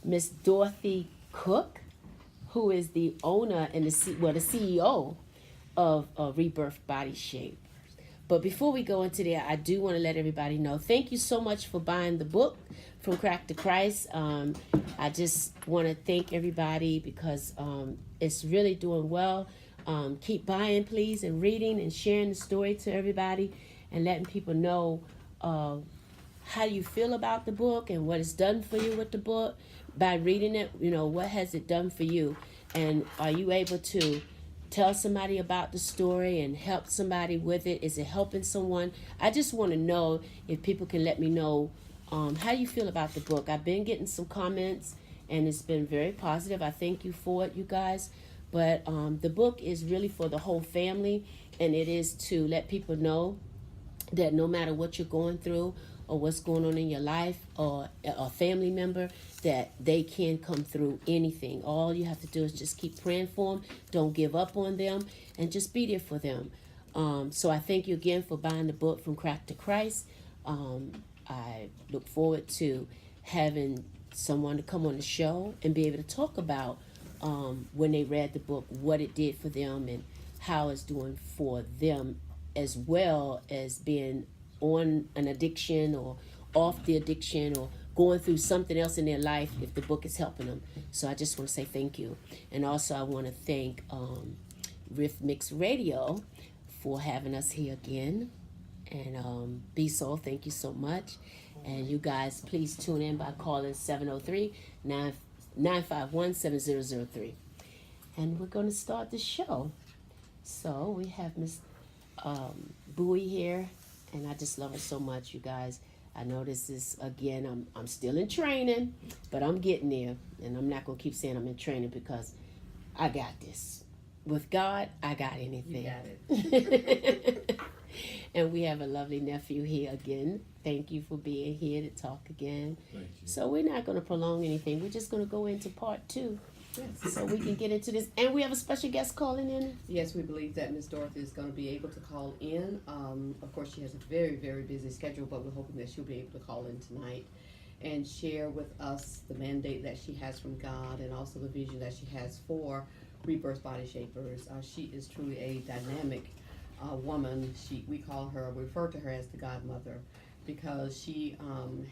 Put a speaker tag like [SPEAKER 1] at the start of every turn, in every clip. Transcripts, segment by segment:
[SPEAKER 1] Miss Dorothy Cook, who is the owner and the CEO of Rebirth Body Shape. But before we go into there, I do want to let everybody know, thank you so much for buying the book From Crack to Christ. I just want to thank everybody because it's really doing well. Keep buying, please, and reading and sharing the story to everybody and letting people know how you feel about the book and what it's done for you with the book. By reading it, what has it done for you? And are you able to tell somebody about the story and help somebody with it? Is it helping someone? I just want to know if people can let me know how you feel about the book. I've been getting some comments and it's been very positive. I thank you for it, you guys. But the book is really for the whole family, and it is to let people know that no matter what you're going through or what's going on in your life or a family member, that they can come through anything. All you have to do is just keep praying for them. Don't give up on them, and just be there for them. So I thank you again for buying the book From Crack to Christ. I look forward to having someone to come on the show and be able to talk about when they read the book, what it did for them and how it's doing for them, as well as being on an addiction or off the addiction or going through something else in their life, if the book is helping them. So I just want to say thank you. And also I want to thank Riff Mix Radio for having us here again. And Be Soul, thank you so much. And you guys, please tune in by calling 703-951-7003. And we're going to start the show. So we have Miss Bowie here, and I just love her so much, you guys. I know this is, again, I'm still in training, but I'm getting there. And I'm not going to keep saying I'm in training because I got this. With God, I got anything.
[SPEAKER 2] You got it.
[SPEAKER 1] And we have a lovely nephew here again. Thank you for being here to talk again.
[SPEAKER 3] Thank you.
[SPEAKER 1] So we're not going to prolong anything. We're just going to go into part 2.
[SPEAKER 2] Yes.
[SPEAKER 1] So we can get into this. And we have a special guest calling in.
[SPEAKER 2] Yes, we believe that Miss Dorothy is going to be able to call in. Of course, she has a very, very busy schedule, but we're hoping that she'll be able to call in tonight and share with us the mandate that she has from God and also the vision that she has for Rebirth Body Shapers. She is truly a dynamic woman. We refer to her as the godmother, because she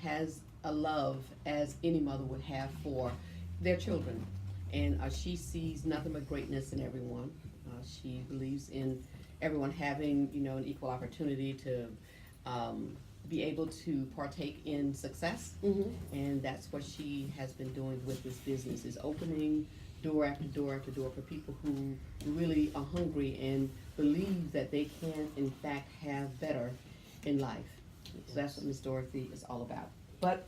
[SPEAKER 2] has a love as any mother would have for their children. And she sees nothing but greatness in everyone. She believes in everyone having, an equal opportunity to be able to partake in success.
[SPEAKER 1] Mm-hmm.
[SPEAKER 2] And that's what she has been doing with this business, is opening door after door after door for people who really are hungry and believe that they can, in fact, have better in life. So that's what Miss Dorothy is all about. But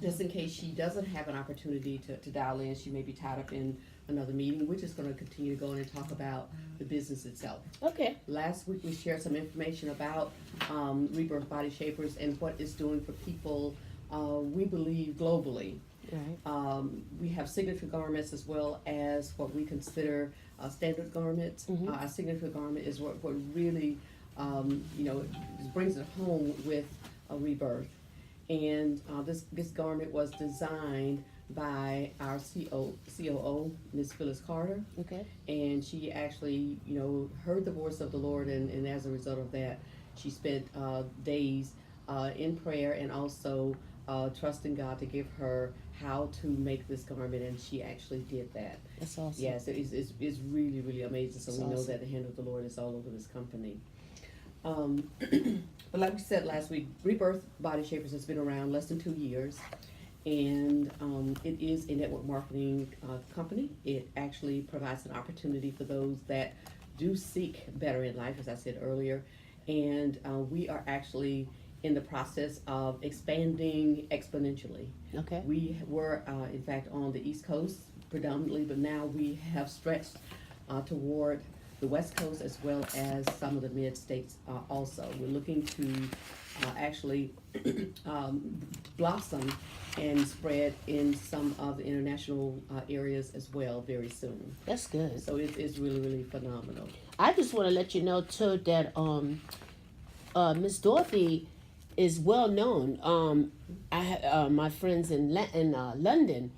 [SPEAKER 2] just in case she doesn't have an opportunity to dial in, she may be tied up in another meeting. We're just going to continue to go in and talk about the business itself.
[SPEAKER 1] Okay.
[SPEAKER 2] Last week we shared some information about Rebirth Body Shapers and what it's doing for people, we believe, globally.
[SPEAKER 1] Right.
[SPEAKER 2] We have signature garments as well as what we consider standard garments.
[SPEAKER 1] Mm-hmm.
[SPEAKER 2] A signature garment is what really, brings it home with a rebirth. And this garment was designed by our COO, Ms. Phyllis Carter.
[SPEAKER 1] Okay.
[SPEAKER 2] And she actually, heard the voice of the Lord, and as a result of that, she spent days in prayer and also trusting God to give her how to make this garment, and she actually did that.
[SPEAKER 1] That's awesome.
[SPEAKER 2] Yes, it's really, really amazing. So
[SPEAKER 1] That's
[SPEAKER 2] we know
[SPEAKER 1] awesome.
[SPEAKER 2] that the hand of the Lord is all over this company. But like we said last week, Rebirth Body Shapers has been around less than 2 years, and it is a network marketing company. It actually provides an opportunity for those that do seek better in life, as I said earlier, and we are actually in the process of expanding exponentially.
[SPEAKER 1] Okay.
[SPEAKER 2] We were, in fact, on the East Coast predominantly, but now we have stretched toward the West Coast as well as some of the mid-states also. We're looking to actually blossom and spread in some of the international areas as well very soon.
[SPEAKER 1] That's good.
[SPEAKER 2] So it's really, really phenomenal.
[SPEAKER 1] I just want to let you know too that Miss Dorothy is well known. My friends in London,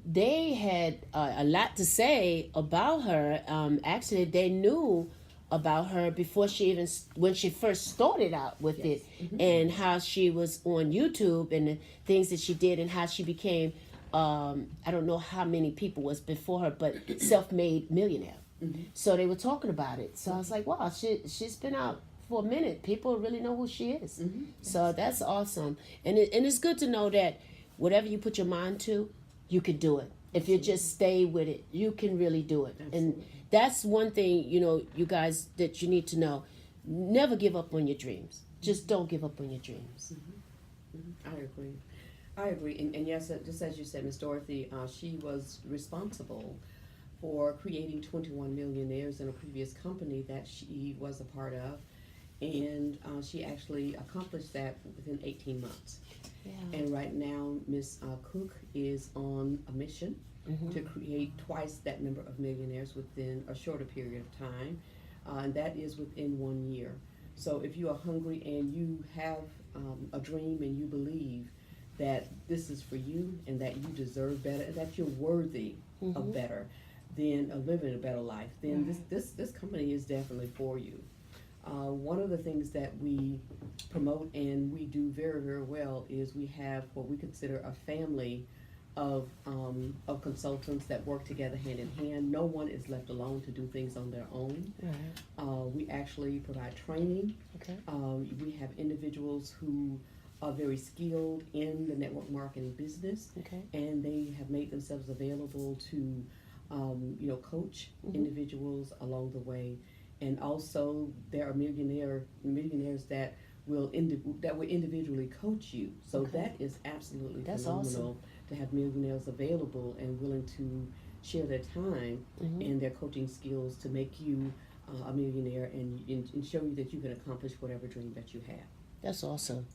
[SPEAKER 1] they had a lot to say about her. Actually, they knew about her before she even when she first started out with
[SPEAKER 2] Yes.
[SPEAKER 1] it, and how she was on YouTube and the things that she did and how she became. I don't know how many people was before her, but self-made millionaire. So they were talking about it. So I was like, wow, she's been out for a minute. People really know who she is. So that's awesome. And it's good to know that whatever you put your mind to, you can do it. If you just stay with it, you can really do it. And that's one thing, you guys, that you need to know. Never give up on your dreams. Just don't give up on your dreams.
[SPEAKER 2] I agree. I agree. And yes, just as you said, Miss Dorothy, she was responsible for creating 21 millionaires in a previous company that she was a part of. And she actually accomplished that within 18 months.
[SPEAKER 1] Yeah.
[SPEAKER 2] And right now, Miss Cook is on a mission to create twice that number of millionaires within a shorter period of time, and that is within 1 year. So if you are hungry and you have a dream and you believe that this is for you and that you deserve better and that you're worthy of better, then living a better life, then this company is definitely for you. One of the things that we promote and we do very, very well is we have what we consider a family of consultants that work together hand in hand. No one is left alone to do things on their own. We actually provide training.
[SPEAKER 1] Okay.
[SPEAKER 2] We have individuals who are very skilled in the network marketing business,
[SPEAKER 1] Okay.
[SPEAKER 2] and they have made themselves available to coach individuals along the way. And also, there are millionaires that will individually coach you. So
[SPEAKER 1] Okay.
[SPEAKER 2] that is absolutely
[SPEAKER 1] That's
[SPEAKER 2] phenomenal
[SPEAKER 1] awesome.
[SPEAKER 2] to have millionaires available and willing to share their time and their coaching skills to make you a millionaire and show you that you can accomplish whatever dream that you have.
[SPEAKER 1] That's awesome.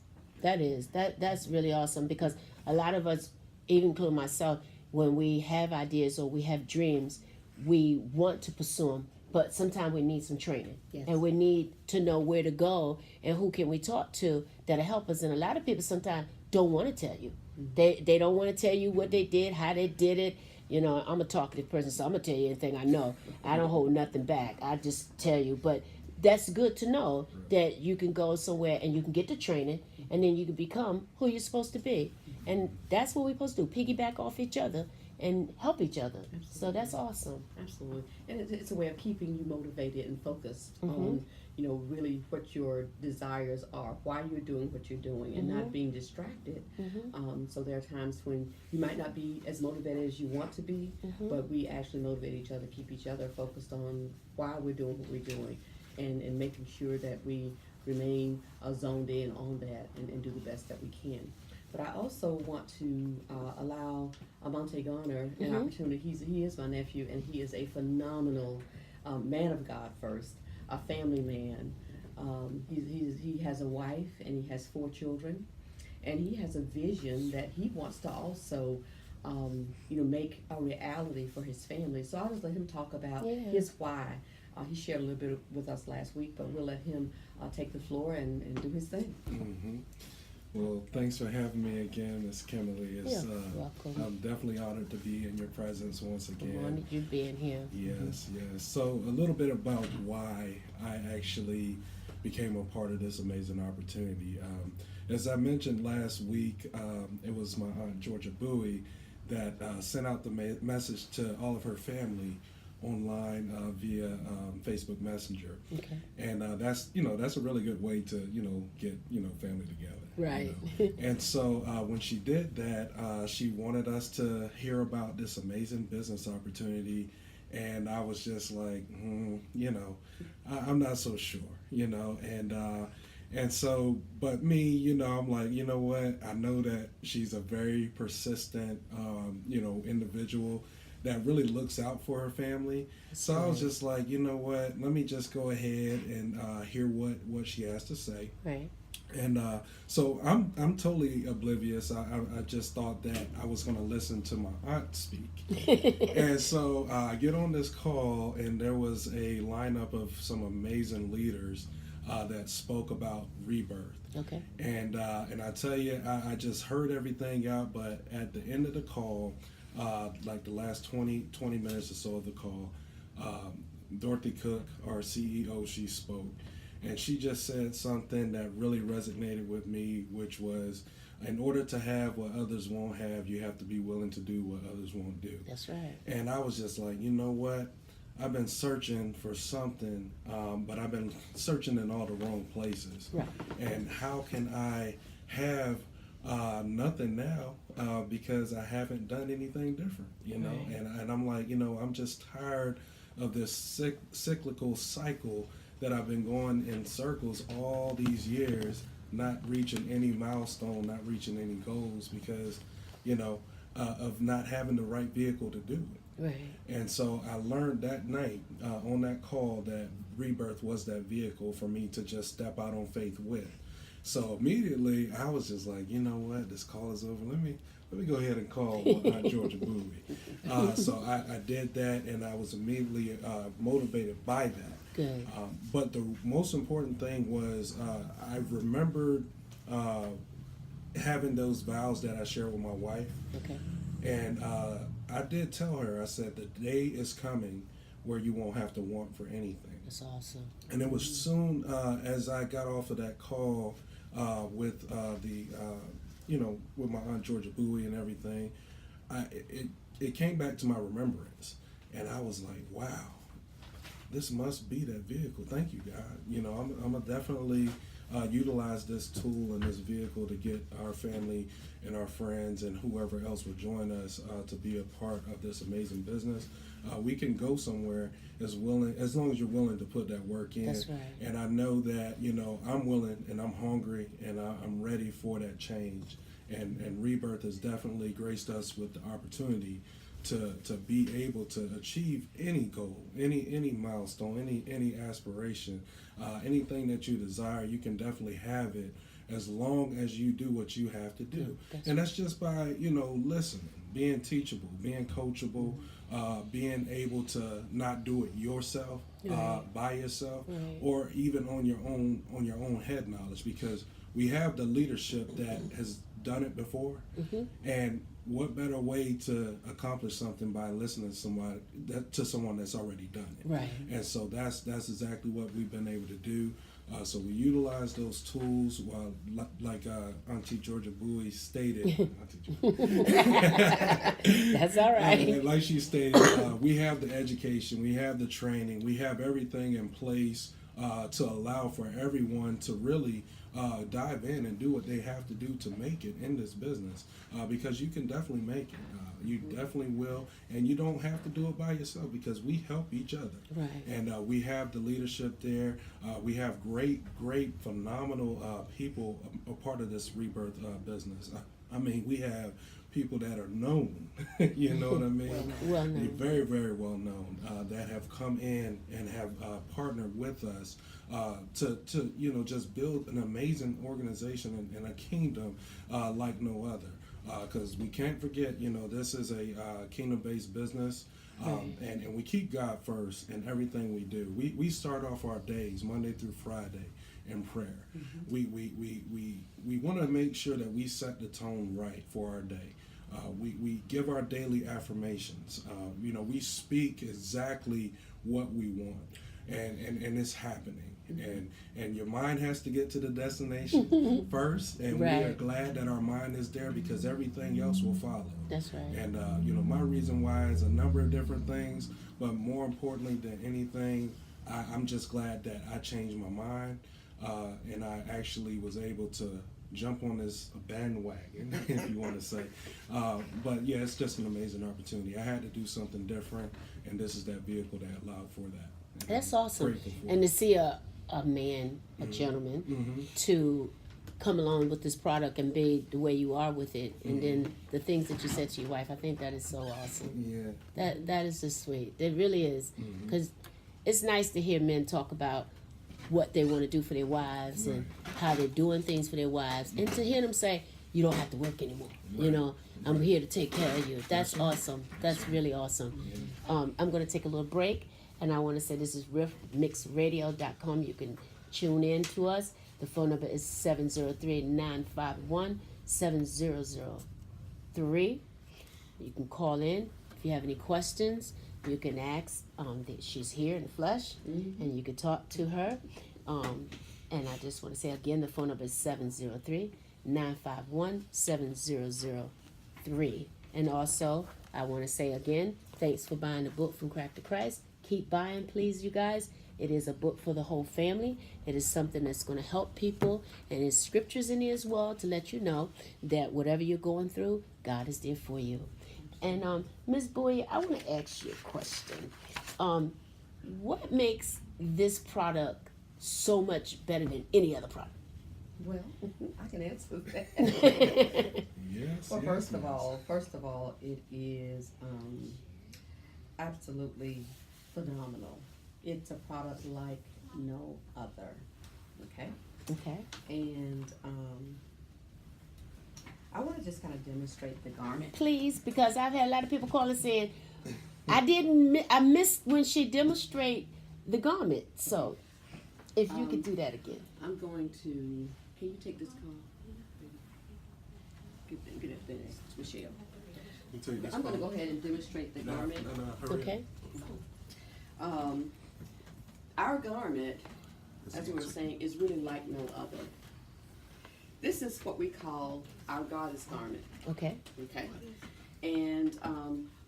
[SPEAKER 1] That's really awesome, because a lot of us, even including myself, when we have ideas or we have dreams, we want to pursue them, but sometimes we need some training.
[SPEAKER 2] Yes.
[SPEAKER 1] And we need to know where to go and who can we talk to that'll help us. And a lot of people sometimes don't want to tell you. They don't want to tell you what they did, how they did it. I'm a talkative person, so I'm gonna tell you anything I know. I don't hold nothing back. I just tell you. But that's good to know that you can go somewhere and you can get the training, and then you can become who you're supposed to be. And that's what we're supposed to do: piggyback off each other and help each other. So that's awesome.
[SPEAKER 2] Absolutely. And it's a way of keeping you motivated and focused on, really what your desires are, why you're doing what you're doing, and not being distracted. So there are times when you might not be as motivated as you want to be, but we actually motivate each other, keep each other focused on why we're doing what we're doing, and making sure that we remain zoned in on that and do the best that we can. But I also want to allow Amonte Garner an opportunity. He is my nephew, and he is a phenomenal man of God first, a family man. He has a wife, and he has 4 children, and he has a vision that he wants to also make a reality for his family. So I'll just let him talk about his why. He shared a little bit with us last week, but we'll let him take the floor and do his thing.
[SPEAKER 3] Well, thanks for having me again, Miss Kimberly.
[SPEAKER 1] Welcome.
[SPEAKER 3] I'm definitely honored to be in your presence once again.
[SPEAKER 1] I wanted you being here.
[SPEAKER 3] Yes. So a little bit about why I actually became a part of this amazing opportunity. As I mentioned last week, it was my aunt Georgia Bowie that sent out the message to all of her family online via Facebook Messenger.
[SPEAKER 1] Okay.
[SPEAKER 3] And that's a really good way to get family together.
[SPEAKER 1] Right.
[SPEAKER 3] And so when she did that, she wanted us to hear about this amazing business opportunity, and I was just like, I'm not so sure, and so, but me, I'm like, you know what? I know that she's a very persistent, individual that really looks out for her family. So I was just like, you know what? Let me just go ahead and hear what she has to say.
[SPEAKER 1] Right.
[SPEAKER 3] And so I'm totally oblivious. I just thought that I was going to listen to my aunt speak. And so I get on this call, and there was a lineup of some amazing leaders that spoke about rebirth.
[SPEAKER 1] Okay.
[SPEAKER 3] And I tell you, I just heard everything out, but at the end of the call, like the last 20 minutes or so of the call, Dorothy Cook, our CEO, she spoke. And she just said something that really resonated with me, which was, in order to have what others won't have, you have to be willing to do what others won't do.
[SPEAKER 1] That's right.
[SPEAKER 3] And I was just like, you know what? I've been searching for something, but I've been searching in all the wrong places.
[SPEAKER 1] Right.
[SPEAKER 3] And how can I have nothing now because I haven't done anything different, you know?
[SPEAKER 1] Right.
[SPEAKER 3] And I'm like, you know, I'm just tired of this cyclical cycle that I've been going in circles all these years, not reaching any milestone, not reaching any goals because, you know, of not having the right vehicle to do it.
[SPEAKER 1] Right.
[SPEAKER 3] And so I learned that night on that call that rebirth was that vehicle for me to just step out on faith with. So immediately I was just like, you know what, this call is over. Let me go ahead and call Aunt Georgia Bowie. So I did that, and I was immediately motivated by that.
[SPEAKER 1] Good.
[SPEAKER 3] But the most important thing was I remembered having those vows that I shared with my wife.
[SPEAKER 1] Okay.
[SPEAKER 3] And I did tell her, I said, the day is coming where you won't have to want for anything.
[SPEAKER 1] That's awesome.
[SPEAKER 3] And it was soon as I got off of that call with with my Aunt Georgia Bowie and everything, it came back to my remembrance. And I was like, wow, this must be that vehicle. Thank you, God. You know, I'm going to definitely utilize this tool and this vehicle to get our family and our friends and whoever else will join us to be a part of this amazing business. We can go somewhere as long as you're willing to put that work in.
[SPEAKER 1] That's right.
[SPEAKER 3] And I know that, you know, I'm willing and I'm hungry and I'm ready for that change. And Rebirth has definitely graced us with the opportunity to be able to achieve any goal, any milestone, any aspiration, anything that you desire. You can definitely have it as long as you do what you have to do. That's just by, you know, listening, being teachable, being coachable, being able to not do it yourself, by yourself, or even on your own head knowledge, because we have the leadership that has done it before, and what better way to accomplish something by listening to someone that's already done it.
[SPEAKER 1] Right.
[SPEAKER 3] And so that's exactly what we've been able to do. So we utilize those tools while, like Auntie Georgia Bowie stated.
[SPEAKER 1] That's all right.
[SPEAKER 3] Like she stated, we have the education, we have the training, we have everything in place to allow for everyone to really dive in and do what they have to do to make it in this business, because you can definitely make it. You definitely will, and you don't have to do it by yourself because we help each other.
[SPEAKER 1] Right.
[SPEAKER 3] And we have the leadership there. We have great, phenomenal people a part of this Rebirth business. I mean, we have people that are known, you know what I mean?
[SPEAKER 1] Well known.
[SPEAKER 3] Very, very well known, that have come in and have partnered with us to just build an amazing organization and a kingdom like no other. Because we can't forget, this is a kingdom-based business, and we keep God first in everything we do. We start off our days, Monday through Friday, in prayer. We want to make sure that we set the tone right for our day. We give our daily affirmations. We speak exactly what we want, and it's happening. And your mind has to get to the destination first, and we are glad that our mind is there because everything else will follow.
[SPEAKER 1] That's right.
[SPEAKER 3] And my reason why is a number of different things, but more importantly than anything, I'm just glad that I changed my mind, and I actually was able to jump on this bandwagon, if you want to say. But yeah, it's just an amazing opportunity. I had to do something different, and this is that vehicle that allowed for that. And
[SPEAKER 1] That's
[SPEAKER 3] I'm
[SPEAKER 1] awesome.
[SPEAKER 3] grateful for
[SPEAKER 1] And
[SPEAKER 3] it.
[SPEAKER 1] to see a man, a gentleman, to come along with this product and be the way you are with it, and then the things that you said to your wife, I think that is so awesome.
[SPEAKER 3] Yeah.
[SPEAKER 1] That is just sweet. It really is, because it's nice to hear men talk about what they want to do for their wives and how they're doing things for their wives, and to hear them say, you don't have to work anymore. I'm here to take care of you. That's awesome. That's really awesome. I'm going to take a little break, and I want to say this is riffmixradio.com. You can tune in to us. The phone number is 703-951-7003. You can call in if you have any questions. You can ask. She's here in the flesh, and you can talk to her. And I just want to say again, the phone number is 703-951-7003. And also, I want to say again, thanks for buying the book from Crack to Christ. Keep buying, please, you guys. It is a book for the whole family. It is something that's going to help people. And there's scriptures in there as well to let you know that whatever you're going through, God is there for you. And Ms. Boyer, I want to ask you a question. What makes this product so much better than any other product?
[SPEAKER 2] Well, I can answer that.
[SPEAKER 3] Yes.
[SPEAKER 2] Well,
[SPEAKER 3] yes,
[SPEAKER 2] first of
[SPEAKER 3] yes.
[SPEAKER 2] all, it is absolutely phenomenal. It's a product like no other. Okay.
[SPEAKER 1] Okay.
[SPEAKER 2] And I want to just kind of demonstrate the garment.
[SPEAKER 1] Please, because I've had a lot of people calling saying, I missed when she demonstrate the garment. So, if you could do that again.
[SPEAKER 2] I'm going to. Can you take this call? Get it finished, Michelle.
[SPEAKER 3] You take this
[SPEAKER 2] I'm going to
[SPEAKER 3] phone.
[SPEAKER 2] go ahead and demonstrate the garment.
[SPEAKER 3] Hurry
[SPEAKER 1] Okay.
[SPEAKER 2] Our garment,
[SPEAKER 3] up.
[SPEAKER 2] as we were saying, is really like no other. This is what we call our goddess garment.
[SPEAKER 1] Okay.
[SPEAKER 2] Okay. And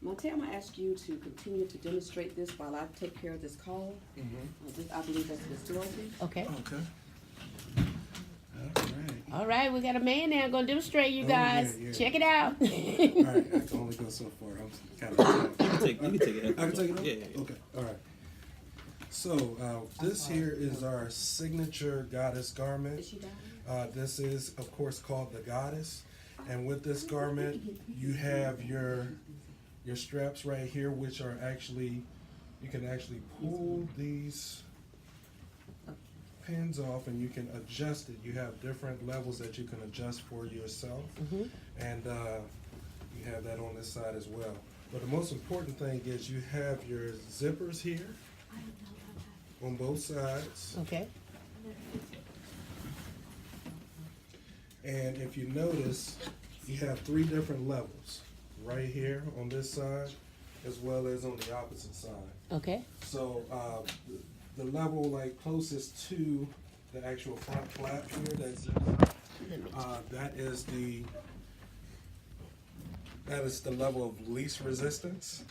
[SPEAKER 2] Montel, I'm gonna ask you to continue to demonstrate this while I take care of this call. I believe that's Miss Dorothy.
[SPEAKER 1] Okay.
[SPEAKER 3] Okay.
[SPEAKER 1] All right, we got a man now going to demonstrate, you
[SPEAKER 3] Oh,
[SPEAKER 1] guys.
[SPEAKER 3] yeah, yeah.
[SPEAKER 1] Check it out.
[SPEAKER 3] All right, I can only go so far. I'm kind of.
[SPEAKER 4] You can take it.
[SPEAKER 3] I can take it off?
[SPEAKER 4] Yeah.
[SPEAKER 3] Okay, all right. So, this here is our signature goddess garment.
[SPEAKER 2] Is she down?
[SPEAKER 3] This is, of course, called the goddess. And with this garment, you have your straps right here, which are actually, you can actually pull these pins off and you can adjust it. You have different levels that you can adjust for yourself. And you have that on this side as well. But the most important thing is you have your zippers here on both sides.
[SPEAKER 1] Okay.
[SPEAKER 3] And if you notice, you have 3 different levels. Right here on this side, as well as on the opposite side.
[SPEAKER 1] Okay.
[SPEAKER 3] So the level like closest to the actual front flap here, that is the level of least resistance,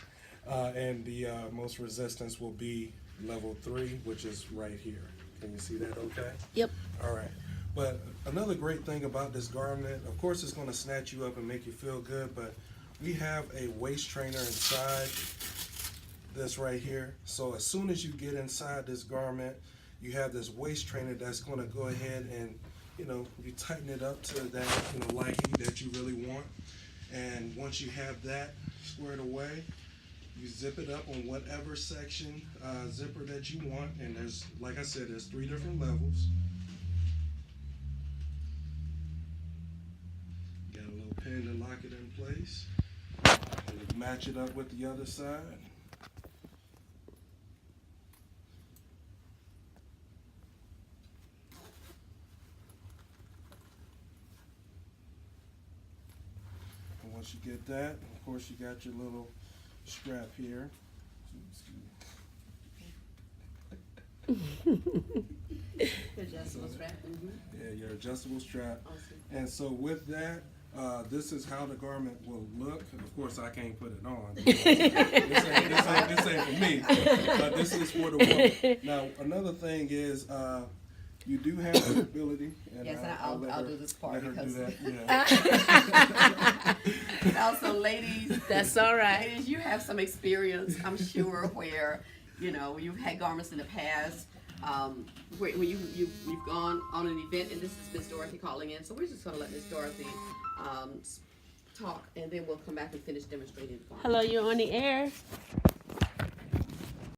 [SPEAKER 3] and the most resistance will be level 3, which is right here. Can you see that? Okay.
[SPEAKER 1] Yep.
[SPEAKER 3] All right. But another great thing about this garment, of course, it's going to snatch you up and make you feel good, but we have a waist trainer inside this right here. So as soon as you get inside this garment, you have this waist trainer that's going to go ahead and, you tighten it up to that, liking that you really want. And once you have that squared away, you zip it up on whatever section zipper that you want. And there's, like I said, there's 3 different levels. Got a little pin to lock it in place. And match it up with the other side. And once you get that, of course you got your little strap here.
[SPEAKER 2] Adjustable strap.
[SPEAKER 3] Yeah, your adjustable strap.
[SPEAKER 2] Awesome.
[SPEAKER 3] And so with that, this is how the garment will look. Of course, I can't put it on. This ain't for me. This is for the woman. Now, another thing is, you do have the ability. And
[SPEAKER 2] Yes, I'll do this part
[SPEAKER 3] let her
[SPEAKER 2] because.
[SPEAKER 3] do that. Yeah.
[SPEAKER 2] Also, ladies.
[SPEAKER 1] That's all right.
[SPEAKER 2] Ladies, you have some experience, I'm sure, where you've had garments in the past. Where you've gone on an event, and this is Miss Dorothy calling in. So we're just going to let Miss Dorothy talk, and then we'll come back and finish demonstrating the garment.
[SPEAKER 1] Hello, you're on the air.